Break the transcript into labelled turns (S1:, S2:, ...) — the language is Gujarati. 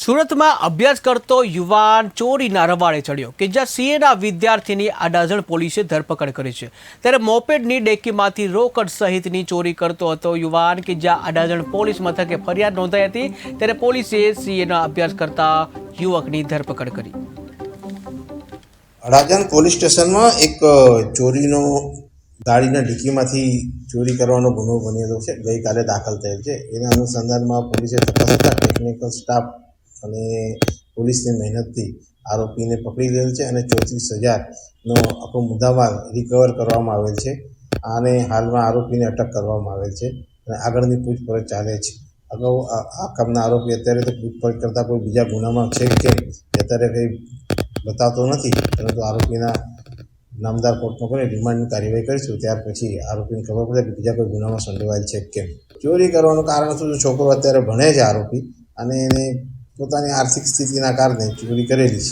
S1: સુરતમાં અભ્યાસ કરતો યુવાન ચોરીના રવાડે ચડ્યો કે જ્યાં સીએના વિદ્યાર્થીની અડાજણ પોલીસે ધરપકડ કરી છે। ત્યારે મોપેડની ડેકીમાંથી રોકડ સહિતની ચોરી કરતો હતો યુવાન કે જ્યાં અડાજણ પોલીસ મથકે ફરિયાદ નોંધાઈ હતી। ત્યારે પોલીસે સીએના અભ્યાસ કરતા યુવકની ધરપકડ કરી।
S2: અડાજણ પોલીસ સ્ટેશનમાં એક ચોરીનો ગાડીના ડિક્કીમાંથી ચોરી કરવાનો ગુનો બનેલો છે, ગઈકાલે દાખલ થયેલ છે। એના અનુસંધાનમાં પોલીસે તપાસ કરતા ટેકનિકલ સ્ટાફ અને પોલીસની મહેનતથી આરોપીને પકડી લીધેલ છે અને 34,000નો આખો મુદ્દામાલ રિકવર કરવામાં આવેલ છે અને હાલમાં આરોપીને અટક કરવામાં આવેલ છે અને આગળની પૂછપરછ ચાલે છે। અગાઉ આ કામના આરોપી અત્યારે તો પૂછપરછ કરતાં કોઈ બીજા ગુનામાં છે કે અત્યારે કંઈ બતાવતો નથી, પરંતુ આરોપીના નામદાર કોર્ટમાં કોઈ રિમાન્ડની કાર્યવાહી કરીશું, ત્યાર પછી આરોપીને ખબર પડે કે બીજા કોઈ ગુનામાં સંડોવાયેલ છે કેમ। ચોરી કરવાનું કારણ શું? છોકરો અત્યારે ભણે છે આરોપી, અને એને પોતાની આર્થિક સ્થિતિના કારણે ચોરી કરેલી છે।